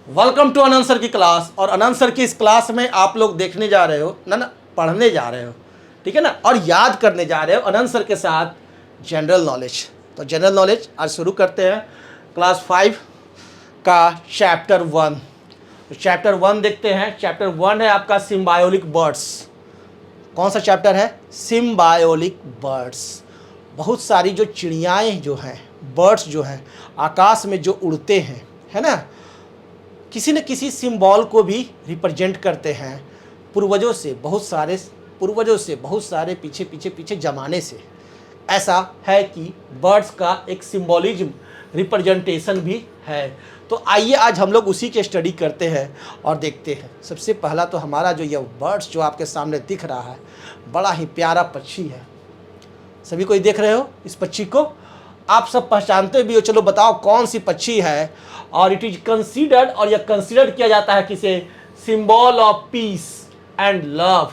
Welcome to Anant sir की class. और अनंत sir की इस क्लास में आप लोग देखने जा रहे हो ना, पढ़ने जा रहे हो, ठीक है ना, और याद करने जा रहे हो अनंत सर के साथ जनरल नॉलेज। तो जनरल नॉलेज आज शुरू करते हैं क्लास 5 का चैप्टर 1। तो चैप्टर 1 देखते हैं। चैप्टर 1 है आपका सिम्बायोलिक बर्ड्स। कौन सा चैप्टर है? सिम्बायोलिक बर्ड्स। बहुत सारी जो चिड़ियाएँ जो हैं, बर्ड्स जो हैं, आकाश में जो उड़ते हैं, है ना, किसी न किसी सिंबल को भी रिप्रेजेंट करते हैं। पूर्वजों से बहुत सारे पीछे ज़माने से ऐसा है कि बर्ड्स का एक सिंबॉलिज्म रिप्रेजेंटेशन भी है। तो आइए आज हम लोग उसी के स्टडी करते हैं और देखते हैं। सबसे पहला तो हमारा जो यह बर्ड्स जो आपके सामने दिख रहा है, बड़ा ही प्यारा पक्षी है। सभी कोई देख रहे हो इस पक्षी को? आप सब पहचानते भी हो। चलो बताओ कौन सी पक्षी है। और इट इज कंसीडर्ड, और यह कंसीडर किया जाता है किसे? Symbol of peace and love.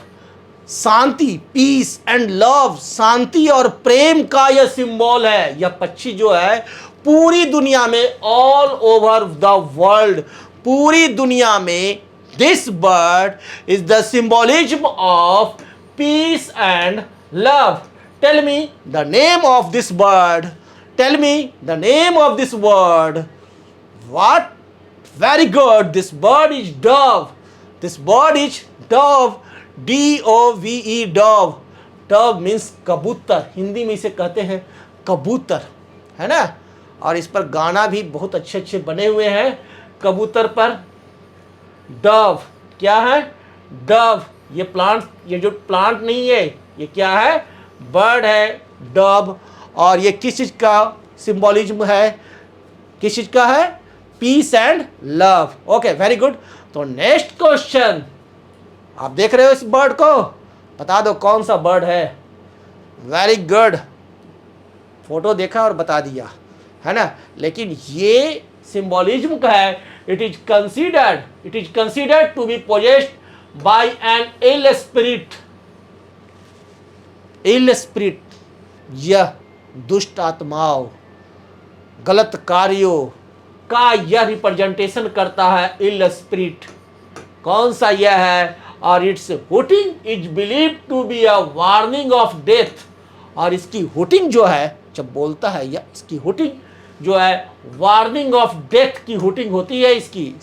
शांति, पीस एंड लव, शांति और प्रेम का यह सिंबल है। यह पक्षी जो है पूरी दुनिया में, ऑल ओवर द वर्ल्ड, पूरी दुनिया में this bird is the symbolism of peace and love. Tell me the name of this bird. Tell me the name of this bird. What? Very good. This bird is dove. This bird is dove. D-O-V-E, dove. Dove means कबूतर। हिंदी में इसे कहते हैं कबूतर, है ना। और इस पर गाना भी बहुत अच्छे अच्छे बने हुए हैं कबूतर पर। डव क्या है? डव। ये प्लांट, ये जो प्लांट नहीं है, ये क्या है? बर्ड है, डव। और ये किस चीज़ का सिंबॉलिज्म है? किस चीज़ का है? Peace and love. Okay, very good. तो नेक्स्ट क्वेश्चन, आप देख रहे हो इस बर्ड को? बता दो कौन सा बर्ड है। वेरी गुड, फोटो देखा और बता दिया, है ना। लेकिन ये सिंबॉलिज्म का है। It is considered to be possessed by an ill spirit. Ill spirit, यह दुष्ट आत्माओं, गलत कार्यों का यह रिप्रेजेंटेशन करता है। इल स्पिरिट कौन सा यह है? और its hooting is believe to be a warning of death. और इसकी हुटिंग जो है, जब बोलता है या इसकी हुटिंग जो है वार्निंग ऑफ डेथ की हुटिंग होती है। इसकी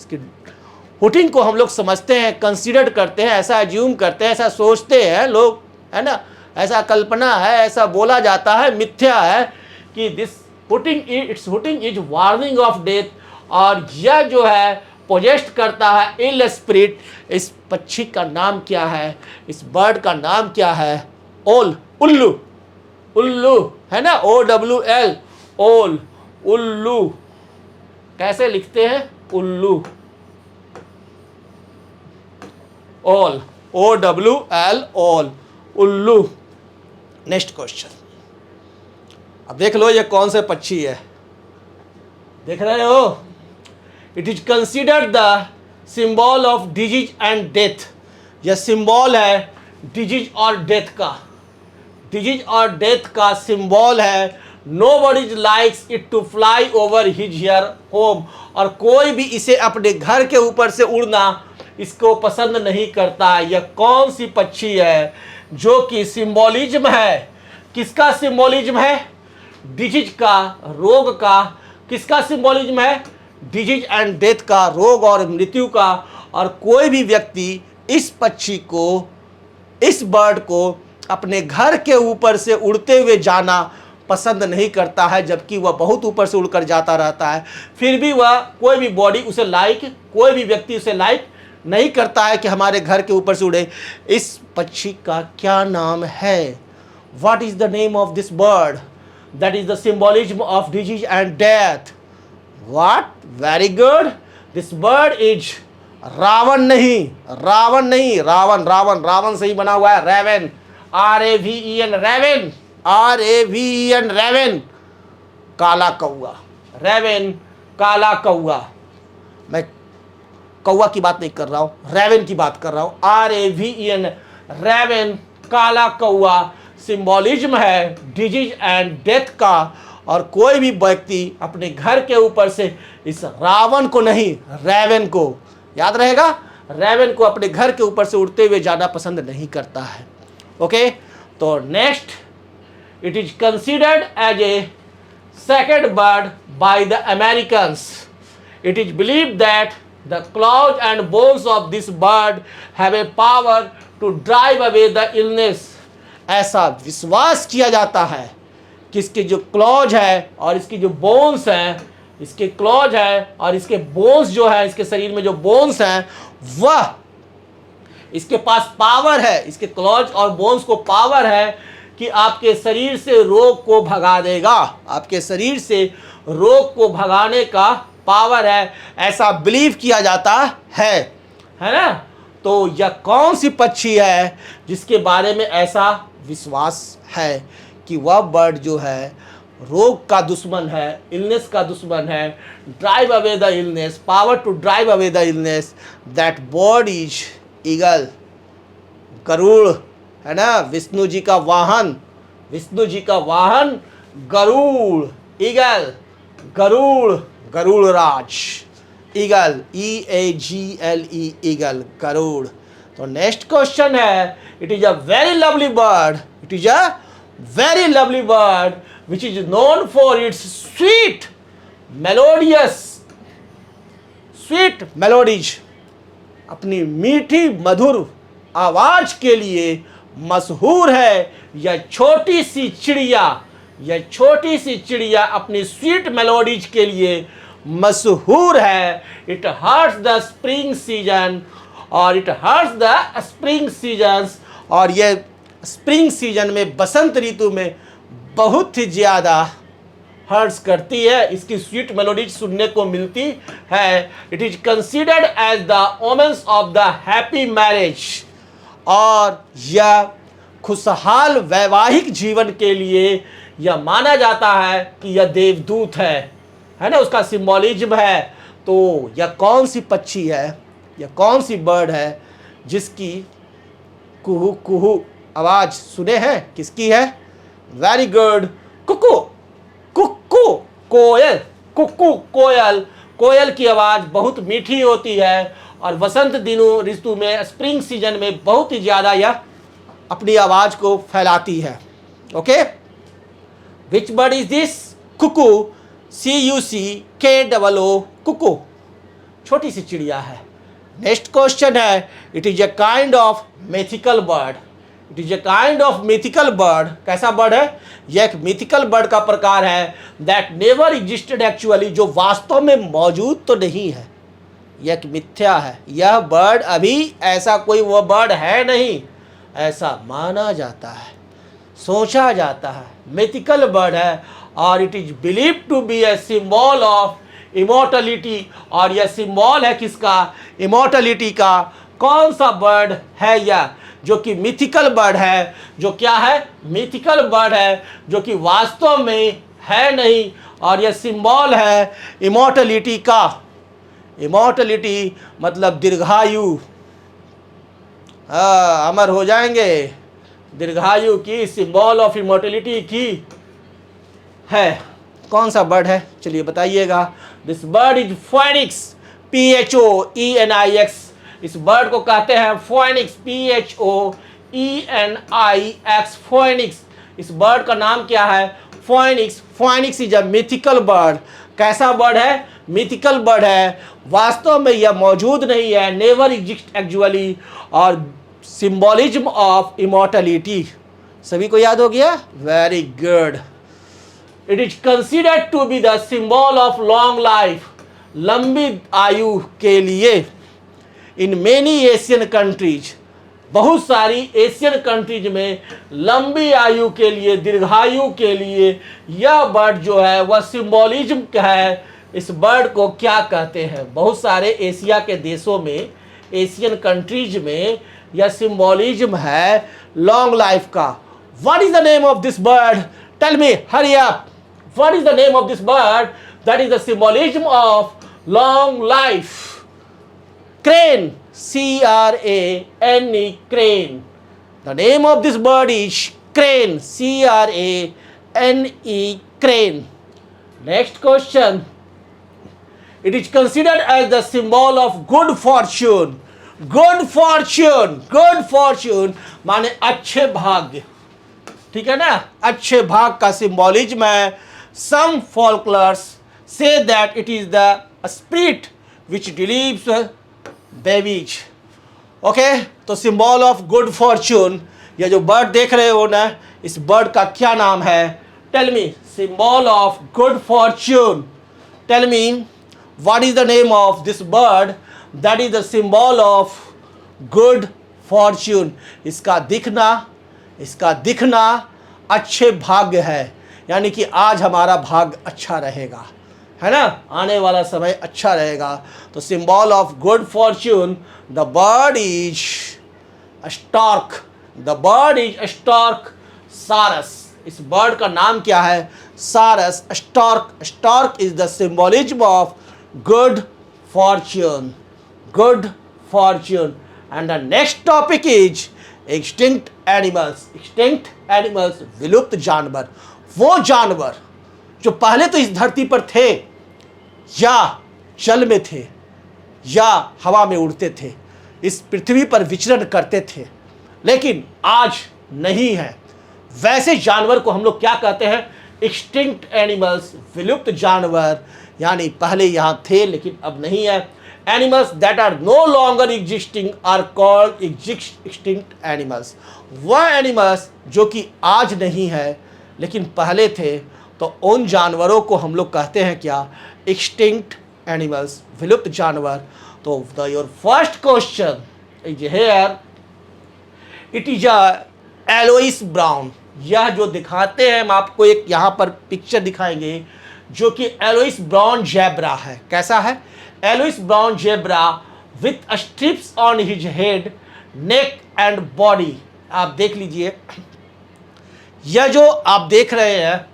हुटिंग को हम लोग समझते हैं, कंसीडर करते हैं, ऐसा एज्यूम करते हैं, ऐसा सोचते हैं लोग, है ना, ऐसा कल्पना है, ऐसा बोला जाता है, मिथ्या है कि this hooting is warning of death. और यह जो है पोजेस्ट करता है इल स्पिरिट। इस पक्षी का नाम क्या है? इस बर्ड का नाम क्या है? ओल, उल्लू। उल्लू है ना, OWL, ओल, उल्लू। कैसे लिखते हैं? उल्लू, ओल, OWL, ओल, उल्लू। नेक्स्ट क्वेश्चन, अब देख लो ये कौन से पक्षी है। देख रहे हो? It is considered the symbol of disease and death. यह सिंबल है डिजीज और डेथ का। डिजीज और डेथ का सिंबल है। Nobody likes it to fly over his here home. और कोई भी इसे अपने घर के ऊपर से उड़ना इसको पसंद नहीं करता है। यह कौन सी पक्षी है जो कि सिंबॉलिज्म है? किसका सिंबॉलिज्म है? डिजीज का, रोग का। किसका सिंबॉलिज्म है? डिजीज एंड डेथ का, रोग और मृत्यु का। और कोई भी व्यक्ति इस पक्षी को, इस बर्ड को अपने घर के ऊपर से उड़ते हुए जाना पसंद नहीं करता है, जबकि वह बहुत ऊपर से उड़कर जाता रहता है। फिर भी वह, कोई भी बॉडी उसे कोई भी व्यक्ति उसे लाइक नहीं करता है कि हमारे घर के ऊपर से उड़े। इस पक्षी का क्या नाम है? What is the name of this bird? That is the symbolism of disease and death. What? Very good. This bird is Ravan नहीं, रावण से ही बना हुआ है। Raven, RAVEN, raven, RAVEN, raven, काला कौआ। रेवन, काला कौआ। मैं कौआ की बात नहीं कर रहा हूँ, रेवन की बात कर रहा हूँ। RAVEN, रेवन, काला कौआ। सिंबॉलिज्म है डिजीज एंड डेथ का। और कोई भी व्यक्ति अपने घर के ऊपर से इस रावण को नहीं, रैवन को, याद रहेगा, रैवन को अपने घर के ऊपर से उड़ते हुए जाना पसंद नहीं करता है। ओके, तो next, it is considered as a second bird by the Americans. It is believe that the claws and bones of this bird have a power to drive away the illness. ऐसा विश्वास किया जाता है कि इसके जो clause है और इसकी जो बोन्स हैं, इसके क्लॉज है और इसके बोन्स जो है, इसके शरीर में जो बोन्स हैं, वह इसके पास पावर है, इसके क्लॉज और बोन्स को पावर है कि आपके शरीर से रोग को भगा देगा, आपके शरीर से रोग को भगाने का पावर है, ऐसा बिलीव किया जाता है ना। तो यह कौन सी पक्षी है जिसके बारे में ऐसा विश्वास है कि वह बर्ड जो है रोग का दुश्मन है, इलनेस का दुश्मन है, drive away the illness, power to drive away the illness, that bird is eagle. Garuda है ना, विष्णु जी का वाहन, विष्णु जी का वाहन गरुड़, ईगल, गरुड़, गरुड़ राज, ईगल, EAGLE, ईगल, गरुड़। तो नेक्स्ट क्वेश्चन है, it is a very lovely bird, it is a very lovely bird which is known for its sweet melodies, अपनी मीठी मधुर आवाज के लिए मशहूर है। यह छोटी सी चिड़िया, यह छोटी सी चिड़िया अपनी स्वीट मेलोडीज के लिए मशहूर है। It hurts the spring season, और it hurts the spring seasons, और यह स्प्रिंग सीजन में, बसंत ऋतु में बहुत ही ज़्यादा हर्ट्स करती है, इसकी स्वीट मेलोडीज सुनने को मिलती है। It is considered as the omens of the happy marriage, और यह खुशहाल वैवाहिक जीवन के लिए यह माना जाता है कि यह देवदूत है ना, उसका सिंबॉलिज्म है। तो यह कौन सी पक्षी है, यह कौन सी बर्ड है जिसकी कुहू कुहू आवाज सुने हैं, किसकी है? वेरी गुड, कुकू, कुकू कोयल, कुकू कोयल। कोयल की आवाज बहुत मीठी होती है और वसंत दिनों ऋतु में, स्प्रिंग सीजन में बहुत ही ज़्यादा यह अपनी आवाज को फैलाती है। Okay, which bird is this? Cuckoo, CUCKOO, cuckoo, छोटी सी चिड़िया है। नेक्स्ट क्वेश्चन है, it is a kind of mythical bird, it is a kind of mythical bird. कैसा बर्ड है? यह एक मिथिकल बर्ड का प्रकार है, दैट नेवर एग्जिस्टेड एक्चुअली, जो वास्तव में मौजूद तो नहीं है, यह एक मिथ्या है। यह बर्ड अभी ऐसा कोई वो बर्ड है नहीं, ऐसा माना जाता है, सोचा जाता है, मिथिकल बर्ड है। और it is believe to be a symbol of immortality, और यह सिंबल है किसका? इमोर्टलिटी का। कौन सा बर्ड है यह जो कि मिथिकल बर्ड है? जो क्या है? मिथिकल बर्ड है, जो कि वास्तव में है नहीं, और यह सिंबल है इमोर्टलिटी का। इमोर्टलिटी मतलब दीर्घायु, अमर हो जाएंगे, दीर्घायु की, सिंबल ऑफ इमोर्टलिटी की है। कौन सा बर्ड है? चलिए बताइएगा। This bird is phoenix, PHOENIX। इस बर्ड को कहते हैं फोएनिक्स, PHOENIX, फोएनिक्स। इस बर्ड का नाम क्या है? Phoenix. Phoenix is a mythical bird. कैसा बर्ड है? मिथिकल बर्ड है, वास्तव में यह मौजूद नहीं है, नेवर एग्जिस्ट एक्चुअली, और सिंबॉलिज्म ऑफ इमोर्टलिटी। सभी को याद हो गया? Very good. It is considered to be the symbol of long life, लंबी आयु के लिए। इन मेनी एशियन कंट्रीज, बहुत सारी एशियन कंट्रीज में लंबी आयु के लिए, दीर्घायु के लिए यह बर्ड जो है वह सिंबॉलिज्म है। इस बर्ड को क्या कहते हैं? बहुत सारे एशिया के देशों में, एशियन कंट्रीज में यह सिंबॉलिज्म है लॉन्ग लाइफ का। What is the name of this bird? Tell me, hurry up. What is the name of this bird that is the symbolism of long life? Crane, CRANE, crane. The name of this bird is crane, CRANE, crane. Next question, it is considered as the symbol of good fortune. good fortune, good fortune माने अच्छे भाग्य, ठीक है ना, अच्छे भाग का symbolism है. some folklores say that it is the spirit which delivers babies. Okay, तो सिंबल ऑफ गुड फॉर्च्यून, ये जो बर्ड देख रहे हो ना, इस बर्ड का क्या नाम है? Tell me, symbol of good fortune, tell me what is the name of this bird that is the symbol of good fortune. इसका दिखना अच्छे भाग्य है, यानी कि आज हमारा भाग्य अच्छा रहेगा, है ना, आने वाला समय अच्छा रहेगा. तो symbol of good Fortune, the bird is stork, the bird is stork सारस. इस बर्ड का नाम क्या है? सारस, stork. Stork is the symbolism of good fortune, good fortune. And the next topic is extinct animals. extinct animals, विलुप्त जानवर, वो जानवर जो पहले तो इस धरती पर थे, या जल में थे, या हवा में उड़ते थे, इस पृथ्वी पर विचरण करते थे, लेकिन आज नहीं है. वैसे जानवर को हम लोग क्या कहते हैं? एक्सटिंक्ट एनिमल्स, विलुप्त जानवर, यानी पहले यहाँ थे लेकिन अब नहीं है. Animals that are no longer existing are called extinct animals. वह एनिमल्स जो कि आज नहीं है लेकिन पहले थे, तो उन जानवरों को हम लोग कहते हैं क्या? एक्सटिंक्ट एनिमल्स, विलुप्त जानवर. तो your first question is here, it is yellowish brown. यह जो दिखाते हैं, हम आपको एक यहाँ पर पिक्चर दिखाएंगे जो कि एलोइस ब्राउन जेब्रा है. कैसा है? Yellowish brown zebra with stripes on his head, neck and body. आप देख लीजिए, यह जो आप देख रहे हैं,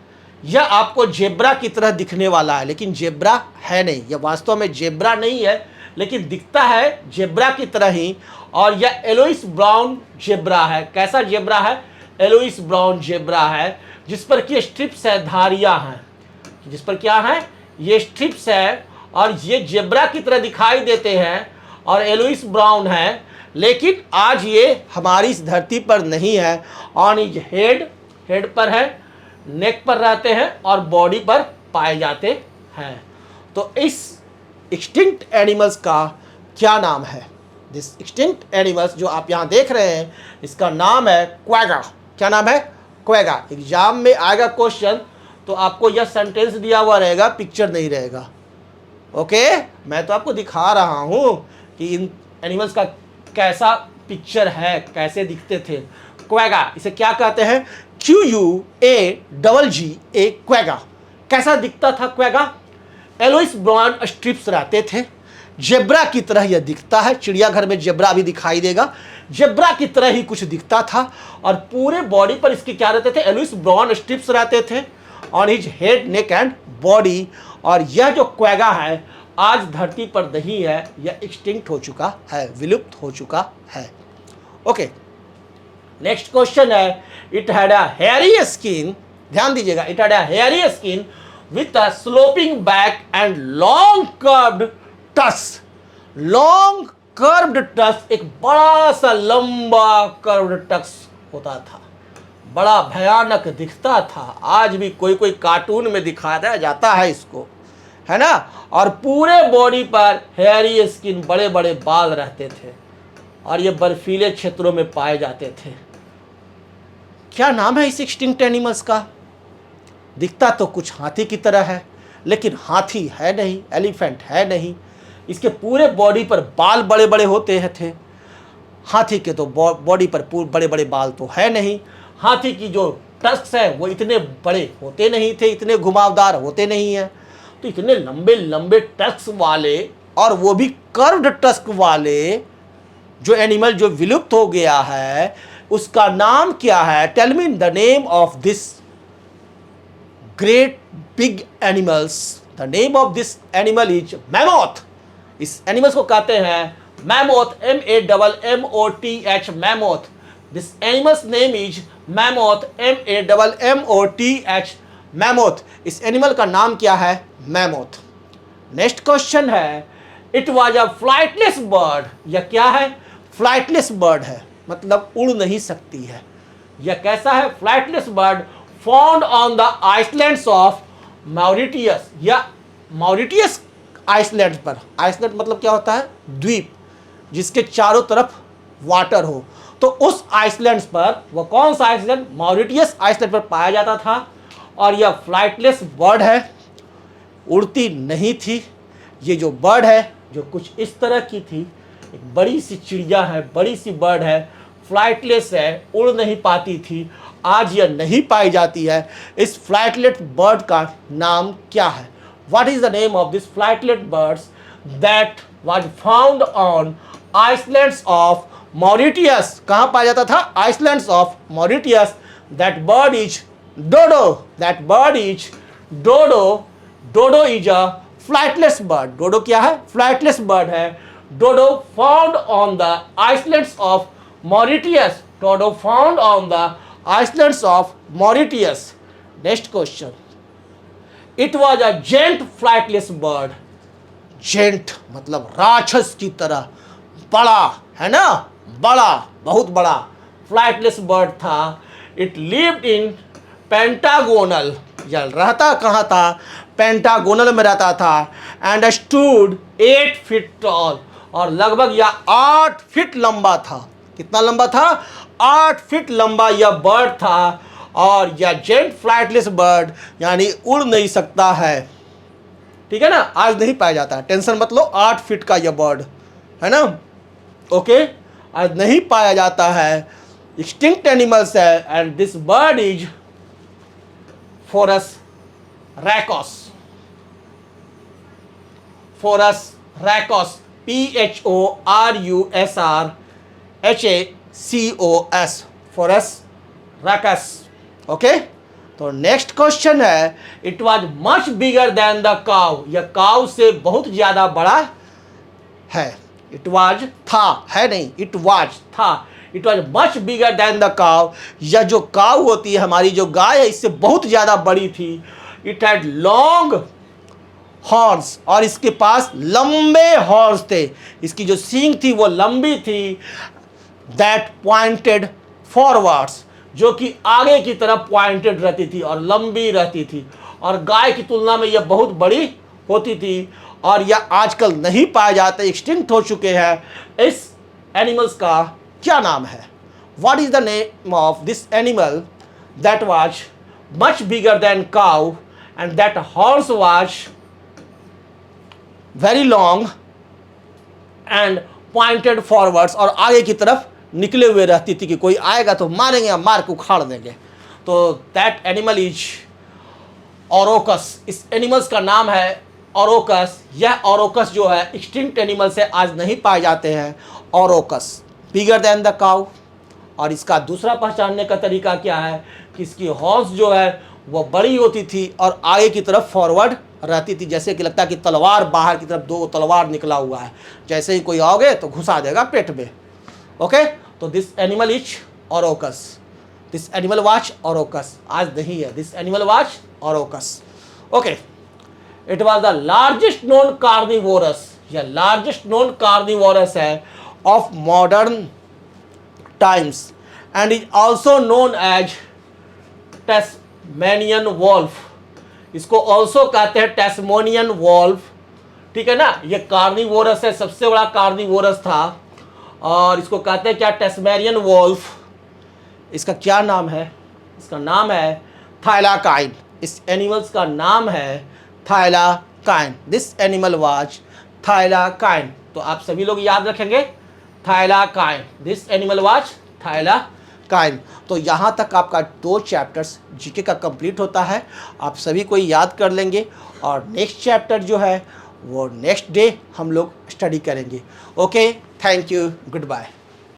यह आपको जेब्रा की तरह दिखने वाला है, लेकिन जेब्रा है नहीं. यह वास्तव में जेब्रा नहीं है, लेकिन दिखता है जेब्रा की तरह ही. और यह एलोइस ब्राउन जेब्रा है. कैसा जेब्रा है? एलोइस ब्राउन जेब्रा है, जिस पर कि स्ट्रिप्स है, धारियां हैं, जिस पर क्या है? ये स्ट्रिप्स है, और ये जेब्रा की तरह दिखाई देते हैं, और एलोइस ब्राउन है, लेकिन आज ये हमारी इस धरती पर नहीं है. ऑन इज हेड, हेड पर है, नेक पर रहते हैं, और बॉडी पर पाए जाते हैं. तो इस एक्सटिंक्ट एनिमल्स का क्या नाम है? दिस एक्सटिंक्ट एनिमल्स जो आप यहाँ देख रहे हैं, इसका नाम है क्वैगा. क्या नाम है? क्वैगा. एग्जाम में आएगा क्वेश्चन, तो आपको यह सेंटेंस दिया हुआ रहेगा, पिक्चर नहीं रहेगा. ओके, मैं तो आपको दिखा रहा हूँ कि इन एनिमल्स का कैसा पिक्चर है, कैसे दिखते थे. क्वैगा, इसे क्या कहते हैं? QUAGGA, क्वैगा. कैसा दिखता था क्वैगा? एलोइस ब्राउन स्ट्रिप्स रहते थे, जेब्रा की तरह यह दिखता है. चिड़ियाघर में जेब्रा भी दिखाई देगा, जेब्रा की तरह ही कुछ दिखता था, और पूरे बॉडी पर इसके क्या रहते थे? एलोइस ब्राउन स्ट्रिप्स रहते थे, on his head, neck and body. और यह जो क्वैगा है आज धरती पर नहीं है, यह एक्सटिंक्ट हो चुका है, विलुप्त हो चुका है. ओके, नेक्स्ट क्वेश्चन है, it had a hairy skin. ध्यान दीजिएगा, it had a hairy skin with a sloping back and long curved टस. लॉन्ग कर्व्ड टस, एक बड़ा सा लंबा कर्व्ड टस होता था, बड़ा भयानक दिखता था. आज भी कोई कोई कार्टून में दिखाया जाता है इसको, है ना. और पूरे बॉडी पर हेयरी स्किन, बड़े बड़े बाल रहते थे, और ये बर्फीले क्षेत्रों में पाए जाते थे. क्या नाम है इस एक्सटिंक्ट एनिमल्स का? दिखता तो कुछ हाथी की तरह है, लेकिन हाथी है नहीं, एलिफेंट है नहीं. इसके पूरे बॉडी पर बाल बड़े बड़े होते थे. हाथी के तो बॉडी पर बड़े बड़े बाल तो है नहीं. हाथी की जो टस्क है वो इतने बड़े होते नहीं थे, इतने घुमावदार होते नहीं हैं. तो इतने लंबे लंबे टस्क वाले, और वो भी कर्व्ड टस्क वाले जो एनिमल जो विलुप्त हो गया है, उसका नाम क्या है? Tell me the name of this great big animals. The name of this animal is mammoth. इस एनिमल्स को कहते हैं mammoth, MAMMOTH, mammoth. This animals name is mammoth, MAMMOTH, mammoth, इस एनिमल का नाम क्या है? मैमोथ। नेक्स्ट क्वेश्चन है, it was a flightless bird, यह क्या है? फ्लाइटलेस बर्ड है, मतलब उड़ नहीं सकती है। यह कैसा है? Flightless bird found on the islands of Mauritius, या मॉरिटियस आइसलैंड पर। आइसलैंड मतलब क्या होता है? द्वीप, जिसके चारों तरफ वाटर हो। तो उस आइसलैंड्स पर, वो कौन सा आइसलैंड? मॉरिटियस आइसलैंड पर पाया जाता था। और यह फ्लाइटलेस बर्ड है, उड़ती नहीं थी। ये जो बर्ड है, जो कुछ इस तरह की थी, एक बड़ी सी चिड़िया है, बड़ी सी बर्ड है, फ्लाइटलेस है, उड़ नहीं पाती थी, आज यह नहीं पाई जाती है। इस फ्लाइटलेट बर्ड का नाम क्या है? What is the name of this flightless birds that was found on islands of Mauritius? कहाँ पाया जाता था? Islands of Mauritius. That bird is dodo, that bird is dodo. Dodo is a flightless bird. Dodo क्या है? Flightless bird है। Dodo found on the islands of Mauritius. Dodo found on the islands of Mauritius. Next question, it was a giant flightless bird. Giant मतलब राक्षस की तरह, बड़ा है ना, बड़ा, बहुत बड़ा फ्लाइटलेस बर्ड था। इट लिव्ड इन पेंटागोनल, यह रहता कहाँ था? पेंटागोनल में रहता था। एंड स्टूड 8 फीट टॉल, और लगभग यह 8 फीट लंबा था। कितना लंबा था? 8 फीट लंबा यह बर्ड था। और यह जेंट फ्लाइटलेस बर्ड यानी उड़ नहीं सकता है, ठीक है ना, आज नहीं पाया जाता है। टेंशन मत लो, 8 फीट का यह बर्ड है ना, ओके, आज नहीं पाया जाता है, एक्सटिंक्ट एनिमल्स है। And this bird is Phorusrhacos. Phorusrhacos, PHORUSRHACOS, Phorusrhacos, okay. तो नेक्स्ट क्वेश्चन है, it was much bigger than the cow, यह काउ से बहुत ज्यादा बड़ा है। इट वॉज था, है नहीं, इट वॉज था। It was much bigger than the cow, यह जो काउ होती है, हमारी जो गाय है, इससे बहुत ज्यादा बड़ी थी। इट हैड लॉन्ग हॉर्न्स, और इसके पास लंबे हॉर्न्स थे, इसकी जो सींग थी वो लंबी थी। दैट पॉइंटेड फॉरवर्ड्स, जो कि आगे की तरफ पॉइंटेड रहती थी और लंबी रहती थी, और गाय की तुलना में यह बहुत बड़ी होती थी। और यह आजकल नहीं पाए जाते, एक्सटिंक्ट हो चुके हैं। इस एनिमल्स का क्या नाम है? What is the name of this animal that was much bigger then cow and that horse was very long and pointed forwards, और आगे की तरफ निकले हुए रहती थी कि कोई आएगा तो मारेंगे या मार के उखाड़ देंगे। तो दैट एनिमल इज ओरोकस, इस एनिमल्स का नाम है ओरोकस। यह ओरोकस जो है एक्सटिंक्ट एनिमल से आज नहीं पाए जाते हैं। ओरोकस बिगर देन द काउ। और इसका दूसरा पहचानने का तरीका क्या है कि इसकी हॉर्स जो है वो बड़ी होती थी और आगे की तरफ फॉरवर्ड रहती थी, जैसे कि लगता है कि तलवार, बाहर की तरफ 2 तलवार निकला हुआ है, जैसे ही कोई आओगे तो घुसा देगा पेट में, ओके। तो this animal is aurochs, this animal was aurochs, आज नहीं है, this animal was aurochs, okay. It was the largest known carnivorous, यह लार्जेस्ट नोन कार्निवोरस है of modern times and is also known as Tasmanian wolf. इसको also कहते हैं Tasmanian wolf, ठीक है ना। ये कार्निवोरस है, सबसे बड़ा कार्निवोरस था, और इसको कहते हैं क्या? Tasmanian wolf. इसका क्या नाम है? इसका नाम है थाइलाकाइन। इस एनिमल्स का नाम है thylacine. This animal was thylacine. तो आप सभी लोग याद रखेंगे thylacine, this animal was thylacine. तो यहाँ तक आपका 2 चैप्टर्स जीके का कंप्लीट होता है। आप सभी को याद कर लेंगे, और नेक्स्ट चैप्टर जो है वो नेक्स्ट डे हम लोग स्टडी करेंगे, okay. Thank you, good bye.